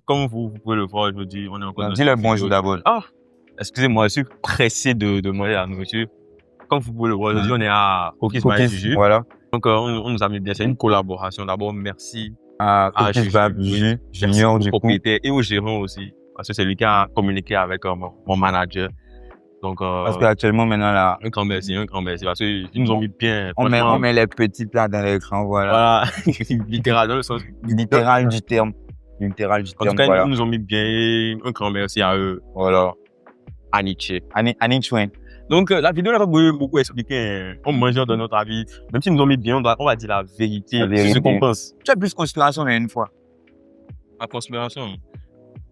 Comme vous pouvez le voir, je vous dis, on est encore dans Dis-le cette bonjour vidéo. d'abord. Ah, excusez-moi, je suis pressé de manger la nourriture. Comme vous pouvez le voir, aujourd'hui, on est à Cookies by Juju. Voilà. Donc, on nous a mis bien. C'est une collaboration. D'abord, merci À à Cookies Juju, by Juju, merci Junior au du coup. propriétaire et au gérant aussi. Parce que c'est lui qui a communiqué avec mon manager. Donc, Parce qu'actuellement, maintenant, là, un grand merci. Parce qu'ils nous ont mis bien. on Franchement, met les petits plats dans l'écran, voilà. voilà. Littéral, dans le sens. Littéral du terme. Littéral du En tout terme, cas, voilà. ils nous ont mis bien. Un grand merci à eux. Voilà. À Nietzsche. Annie Chouin. Donc, la vidéo n'a pas beaucoup expliqué. Hein. On mange dans notre avis. Même s'ils nous ont mis bien, on va dire la vérité. C'est ce qu'on pense. Tu as plus conspiration, mais une fois. La conspiration.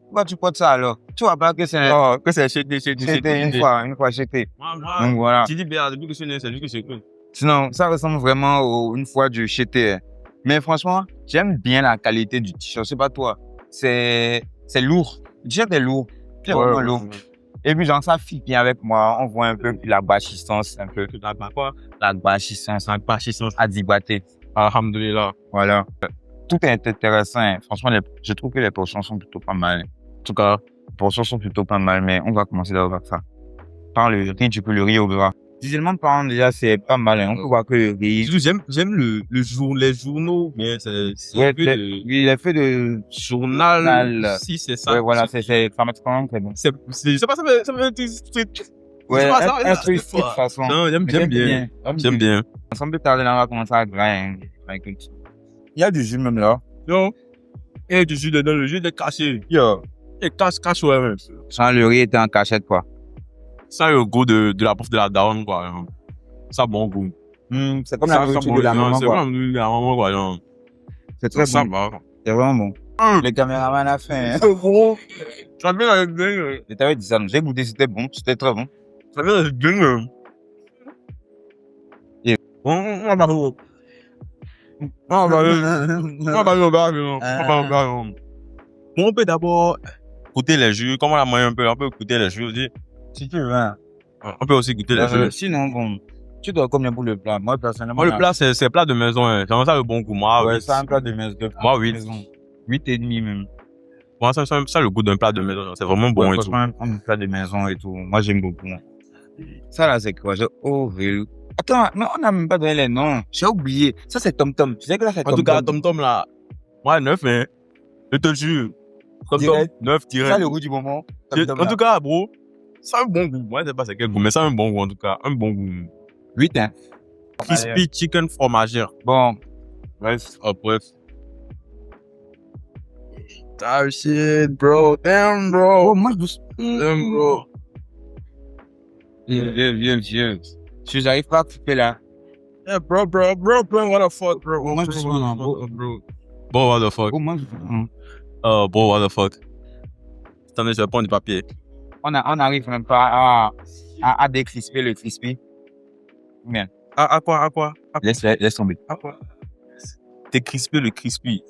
Pourquoi tu portes ça alors? Tu vois pas que c'est c'était une fois jeté. Donc voilà. Tu dis bien, depuis que c'est juste que c'est cool. Sinon, ça ressemble vraiment à une fois du jeté. Mais franchement, j'aime bien la qualité du t-shirt. Je sais pas toi. C'est lourd. Le t-shirt est lourd. C'est vraiment lourd. Et puis, genre, ça fit bien avec moi. On voit un peu la bâchissance, un peu. La bâchissance à Dibaté. Alhamdulillah. Voilà. Tout est intéressant. Hein. Franchement, je trouve que les portions sont plutôt pas mal. En tout cas, les portions sont plutôt pas mal, mais on va commencer d'abord par ça. Par le riz, tu peux le riz au gras. Visuellement parlant, déjà, c'est pas mal. Hein. On peut voir que le riz. J'aime les journaux, mais c'est ouais, il est fait de journal. Si, c'est ça. Ouais, voilà, c'est vraiment très bon. C'est pas ça, ça me ouais, un truc de toute façon. Non, j'aime bien. J'aime bien. On peut parler là, on va commencer à grailler. Il y a du jus même là. Non. Il y a du jus dedans, le jus est caché. Yo. Et cache, ouais, même. Sans le riz était en cachette, quoi. Ça a le goût de la bouffe de la daronne, quoi. Ça a bon goût. C'est comme la nourriture de la maman, quoi. C'est comme la nourriture de la maman, quoi. C'est très bon. C'est vraiment bon. Le caméraman a fait. C'est bon. Ça vient avec bien. Je t'avais dit ça, j'ai goûté, c'était bon, c'était très bon. Ça vient avec bien. On va parler. On peut d'abord goûter les jus. Comme on a mangé un peu, on peut goûter les jus aussi. Si tu veux, hein. On peut aussi goûter les jus. Sinon, bon, tu dois combien pour le plat? Moi, personnellement. Le plat, c'est plat de maison. Hein. C'est ça le bon goût. Moi, ouais, c'est un plat de maison. Moi, 8. 8,5 même. Moi, ça le goût d'un plat de maison. C'est vraiment bon et tout. Un plat de maison et tout. Moi, j'aime beaucoup. Ça, là, c'est quoi? Attends, mais on n'a même pas donné les noms. J'ai oublié. Ça, c'est Tom Tom. Tu sais que là, c'est Tom Tom. En tout cas, Tom Tom, là. Moi, 9, hein. Je te jure. Tom Tom, 9 direct. Ça, le goût du moment. En tout cas, bro, ça a un bon goût. Moi, je sais pas c'est quel goût, mais ça a un bon goût, en tout cas. Un bon goût. 8, hein. Crispy chicken fromagère. Bon. Bref. Oh, bref. Oh shit, bro. Damn, bro. Oh, moi, Damn, bro. Viens. Si j'arrive pas à couper là. Yeah, bro, what the fuck, bro. Moi, je suis bro. Bro, what the fuck. Oh, moi, bro, what the fuck. Attendez, je vais prendre du papier. On arrive même pas à décrisper le crispy. Bien. À quoi? Laisse tomber. À quoi? Décrisper le crispy.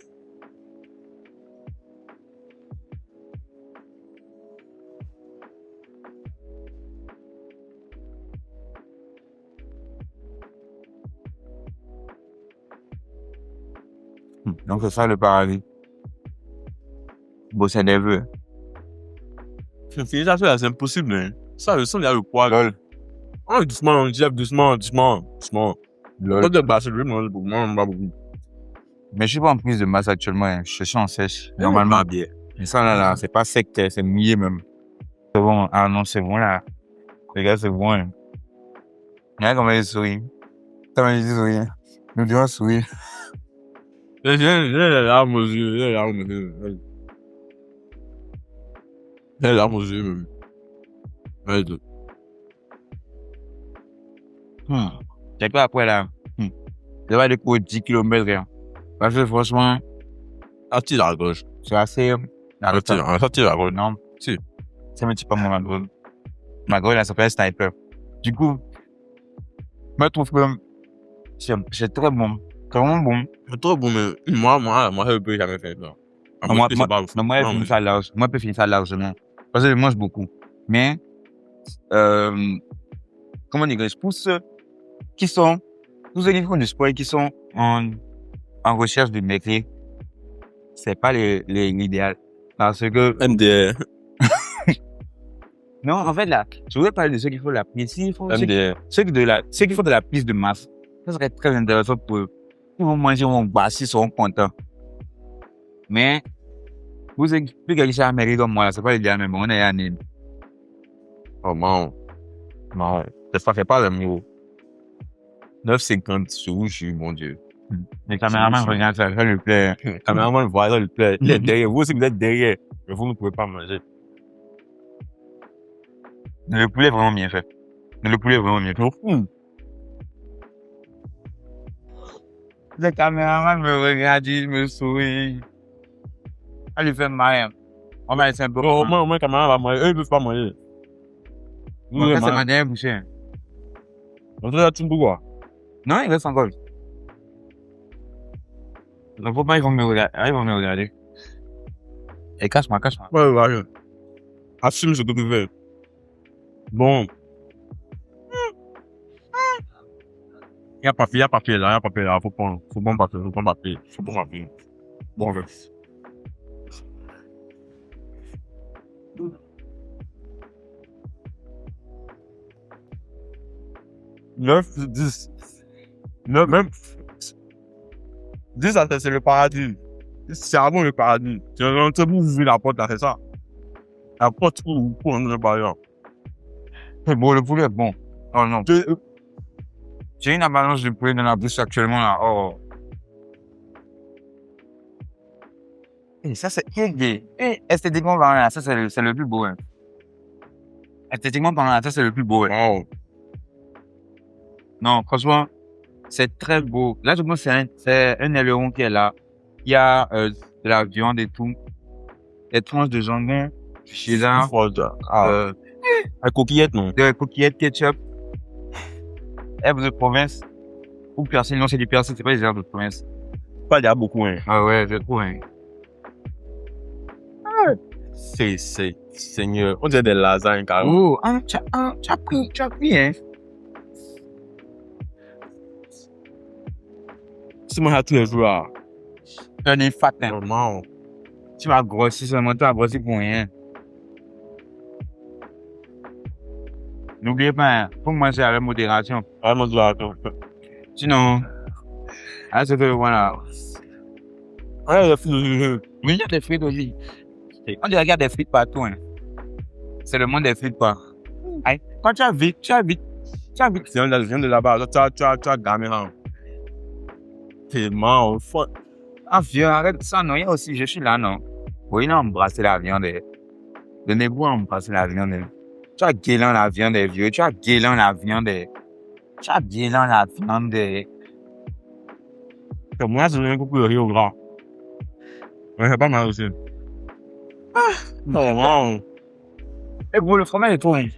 Donc, c'est ça le paradis. Bon, c'est nerveux. C'est impossible, hein. Ça, le son, il y a le poids. Lol. Oh, doucement, doucement. Lol. Mais je suis pas en prise de masse actuellement, hein. Je suis en sèche. Normalement. Bien. Mais ça, là, c'est pas sec, c'est mouillé même. C'est bon. Ah non, c'est bon, là. Les gars, c'est bon, hein. Regarde comment il sourit. Comment il sourit. Nous devons sourire. J'ai les larmes aux yeux, J'ai les larmes aux yeux, même. Ouais, C'est quoi après, là? Je vais aller pour 10 km, hein. Parce que franchement. Ça tire à la gauche. C'est assez. Ça tire à la gauche. Non. Si. Ça me tire pas ma gauche. Ma gauche, elle s'appelle Sniper. Du coup, je trouve que c'est très bon. C'est vraiment bon. C'est trop bon, mais moi, je peux jamais faire ça. Moi, je finis ça large. Moi, je peux finir ça largement. Parce que je mange beaucoup. Mais, comment dire, pour ceux qui font du sport et qui sont en recherche de maigrir, c'est pas l'idéal. Parce que, MDR. non, en fait, là, je voudrais parler de ceux qui font la prise. MDR. Ceux qui font de la prise de masse. Ça serait très intéressant pour eux. Ils vont manger, mon bassi, ils seront contents. Mais, vous êtes plus quelqu'un qui américain comme moi, là, c'est pas l'idéal, mais bon, on est à Nîmes. Oh, non. Non. Ça fait pas le mot. 9,50 sous, je suis, mon Dieu. Les caméramans regardent ça, ça lui plaît. Le caméraman voit ça, il plaît. Il est derrière. Vous aussi, vous êtes derrière. Mais vous ne pouvez pas manger. Le poulet est vraiment bien fait. Le poulet est vraiment bien fait. Le caméraman me regarde, il me sourit. Elle lui fait mal. On va laisser un peu. Au moins, le caméraman va manger. Eux, ils ne peuvent pas manger. Bon, ça, c'est ma dernière bouchée. On te dit, tu me quoi? Non, il reste encore. Donc, faut pas, ils vont me regarder. Ah, ils vont me regarder. Et cache-moi. Ouais, ouais. Assume ce que tu fais. Bon. Il y a papier là. Faut prendre papier. Bon, ouais. Neuf, 10. 9, même. 10, c'est le paradis. C'est avant le paradis. Tu rentres pour ouvrir la porte, là, c'est ça. La porte pour entrer par là. Bon, le poulet est bon. Oh non. J'ai une avalanche de poulet dans la bouche actuellement là. Oh. Et ça, c'est élevé. Et esthétiquement parlant, ça, c'est le plus beau. Hein. Esthétiquement parlant, ça, c'est le plus beau. Hein. Wow. Non, franchement, c'est très beau. Là, je pense que c'est un aileron qui est là. Il y a de la viande et tout. Des tranches de jambon. Chez là. La coquillette, non? Des coquillettes, ketchup. Herbes de province. Ou persil. Non, c'est du persil, c'est pas des herbes de province. Pas il y a beaucoup, hein. Ah ouais, je trouve, hein. C'est, Seigneur. On dirait des lasagnes, carrément. Oh, tu as pris, hein. Si moi, j'ai tous les jours, là. Un est fat, hein. Normal. Tu vas grossir seulement, tu vas grossir pour rien. N'oubliez pas, hein, faut manger avec modération. Vraiment de la Sinon, c'est que voilà. Ouais, le fil de jeu. Oui, il y a des frites aussi. On dirait qu'il y a des frites partout, hein. C'est le monde des frites, quoi. Aïe, quand tu as vite. C'est viens de là-bas. Tu as gamé, là. C'est marrant, fuck. Ah, vieux, arrête ça, non, il y a aussi, je suis là, non. Oui, non, embrasser la viande. Donnez-vous à embrasser la viande. Tu as guélant la viande, vieux. Tu as guélant la viande. Comme moi, c'est un coup de rire au gras. Ouais, c'est pas mal aussi. Vraiment. Et gros, le fromage est trop, hein.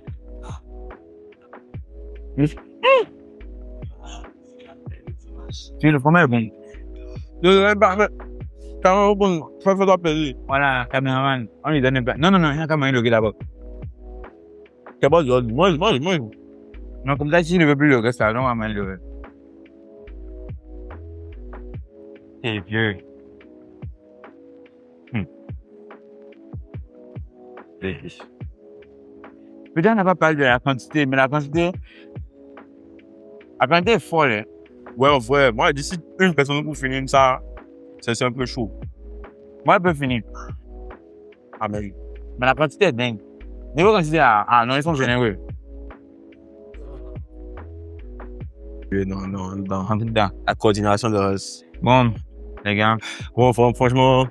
Tu le fromage est bon. C'est parfait. Quand bon, fais-toi plaisir. Voilà, caméraman. On lui donne un peu. Non, il y a un caméraman le gars là-bas. C'est pas de moi. Non, comme ça, s'il ne veut plus le reste, on va mettre le reste. C'est vieux. Peut-être on n'a pas parlé de la quantité, mais la quantité est folle. Hein. Ouais. Moi, d'ici une personne pour finir ça, c'est un peu chaud. Moi, je peux finir. Ah, mais la quantité est dingue. Niveau quantité, non, ils sont généreux. Non. Dedans. La coordination de reste. Bon, les gars. Bon, franchement,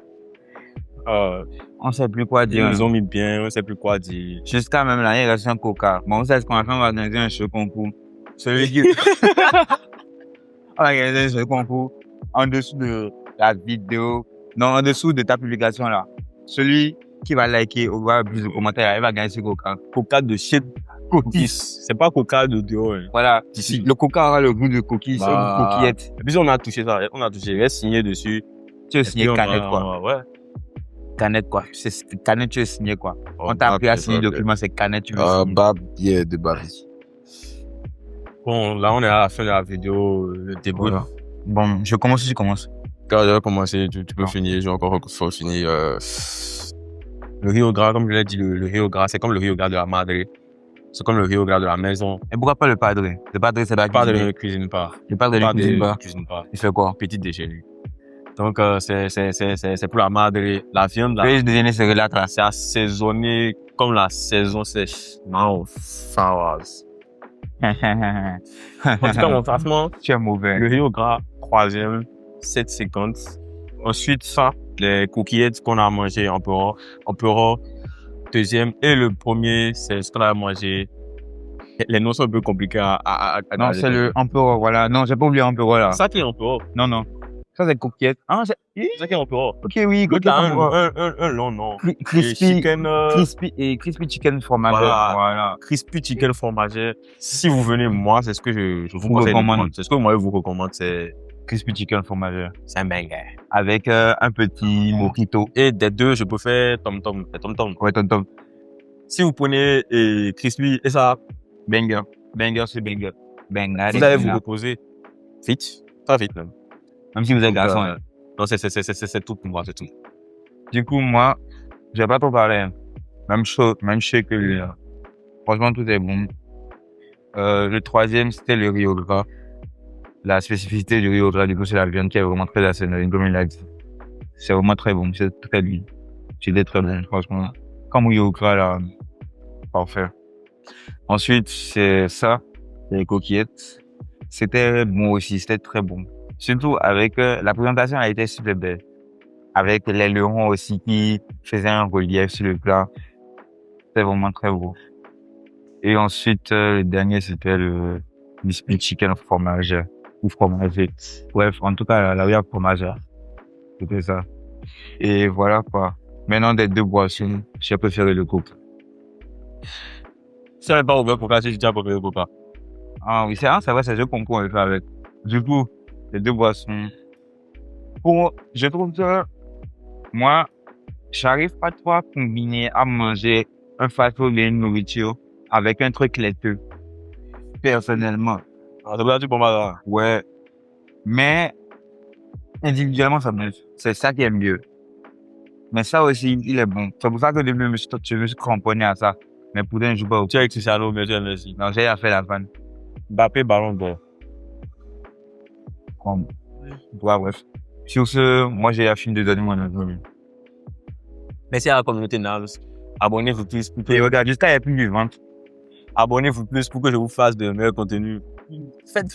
on sait plus quoi dire. ils ont mis bien, on sait plus quoi dire. Jusqu'à même là, il reste un coca. Bon, on sait ce qu'on va faire, on va organiser un jeu concours. Celui qui... on va organiser un jeu concours en dessous de la vidéo. Non, en dessous de ta publication là. Celui qui va liker ou voir plus de commentaires, il va gagner ce coca. Coca de shit cookies. C'est pas coca de dehors. Hein. Voilà. Le coca aura le goût de cookies, c'est une coquillette. Et puis on a touché ça, reste signé dessus. Tu as signé canette quoi. Ouais. Canette quoi. C'est canette, tu as signé quoi. On t'a appris à signer le document, c'est canette, tu veux signer. Bière de Barry. Bon, là on est à la fin de la vidéo, le début. Voilà. Bon, je commence ou tu commences? Quand je vais commencer, tu peux finir, j'ai encore finir. Le Rio Gras, comme je l'ai dit, le Rio Gras, c'est comme le Rio Gras de la Madre. C'est comme le Rio Gras de la maison. Et pourquoi pas le padre? Le padre, c'est la Le padre cuisine. ne cuisine pas. Le padre ne cuisine pas. Cuisine pas. Il fait quoi? Petit déjeuner. Donc, c'est pour la Madre. La viande, là, Le déjeuner, c'est relax, là. c'est assaisonné comme la saison sèche. Non, sours. En tout cas, mon franchement, Tu es mauvais. le Rio Gras, 3e, 7,50. Ensuite, ça, les coquillettes qu'on a mangé en Pera, 2e. Et le premier, c'est ce qu'on a mangé. Les noms sont un peu compliqués à Non, c'est le empereur, voilà. Non, j'ai pas oublié empereur, là. Ça qui est Emperor. Non, non. Ça, c'est coquillette. Ah, c'est... Ça qui est Emperor. Ok, oui, L'autre coquillette a empereur. un long nom. Crispy, Et chicken, crispy chicken fromage. voilà. Crispy chicken fromagé. Si vous venez, moi, c'est ce que je vous conseille de recommande. prendre. C'est ce que moi, je vous recommande. C'est Crispy chicken fromage. un banger. Avec un petit mojito. Et des deux, je préfère Tom Tom. Ouais, tom. Si vous prenez crispy et ça, Banger. Banger, c'est banger. Banger. vous allez vous reposer vite. Très vite, même. Même si vous êtes garçon. Donc, non, c'est tout pour moi, c'est tout. Du coup, moi, j'ai pas trop parlé. Hein. Même chose que lui. Hein. Franchement, tout est bon. Le 3e, c'était le Rio Gras. La spécificité du Rio Gras, du coup, c'est la viande qui est vraiment très assaisonnée, comme il a dit. C'est vraiment très bon. C'est très bien. C'était très bon, franchement. Comme Rio Gras, là, parfait. Ensuite, c'est ça, les coquillettes. C'était bon aussi, c'était très bon. Surtout avec la présentation a été super belle. Avec les lurons aussi qui faisaient un relief sur le plat. C'était vraiment très beau. Et ensuite, le dernier, c'était le crispy chicken fromage ou fromagé. Bref, en tout cas, la viande fromage. C'était ça. Et voilà quoi. Maintenant, des deux boissons, j'ai préféré le coca. Si on n'est pas ouvert pour ça, j'ai déjà préféré le coca. Ah oui, c'est vrai, c'est je comprends le faire avec. Du coup, les deux boissons. Je trouve que moi, j'arrive pas trop à combiner à manger un fast-food et une nourriture avec un truc laiteux. Personnellement. Ah, c'est pour ça que tu prends mal là. Ouais. Mais, individuellement, ça me, c'est ça qui est mieux. Mais ça aussi, il est bon. C'est pour ça que au début, je me suis cramponné à ça. Mais pourtant, je joue pas au. Tu es avec Cristiano, mais tu es Messi. Non, j'ai fait la vanne. Mbappé, ballon d'or. Comme. Ouais, bref. Sur ce, moi, j'ai la fin de donner mon avis. Merci à la communauté NAMS. Abonnez-vous plus pour Et que, regarde, jusqu'à il n'y a plus de vente. abonnez-vous plus pour que je vous fasse de meilleurs contenus. Faites.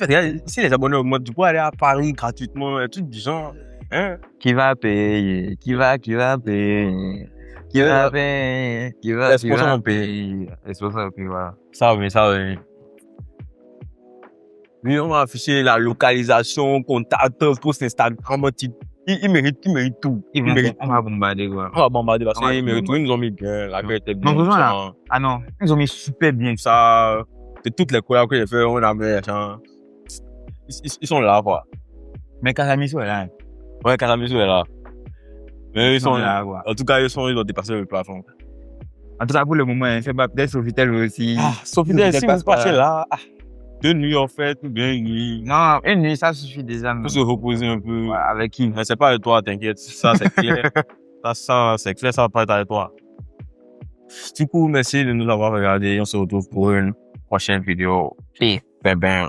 Si les abonnés augmentent, tu peux aller à Paris gratuitement, un truc du genre. Hein? Qui va payer? Qui va payer? Qui va payer? Les sponsors vont payer? Les sponsors vont payer, voilà. Ça, oui. Oui, on va afficher la localisation, contact, post Instagram, il mérite tout. On va bombarder, quoi. On va bombarder parce Ouais, qu'ils méritent tout. Ils nous ont mis bien, la gueule était bien. Non, franchement, là. Ah non, ils ont mis super bien. Ça, c'est toutes les collabs que j'ai fait, on a mis, genre, ils sont là, quoi. Mais Casamiso est là. Hein. Ouais, Caramiso est là. Mais ils sont là, quoi. En tout cas, ils ont dépassé le plafond. En tout cas, pour le moment, hein, c'est pas peut-être Sofitel aussi. Sofitel, si vous passez là, 2 nuits en fait, ou bien une nuit. Non, une nuit, ça suffit déjà. Pour se reposer un peu. Ouais, avec qui? Mais c'est pas avec toi, t'inquiète. Ça, c'est clair. ça, c'est clair, ça va pas être avec toi. Du coup, merci de nous avoir regardé. On se retrouve pour une prochaine vidéo. Peace. Bye bye.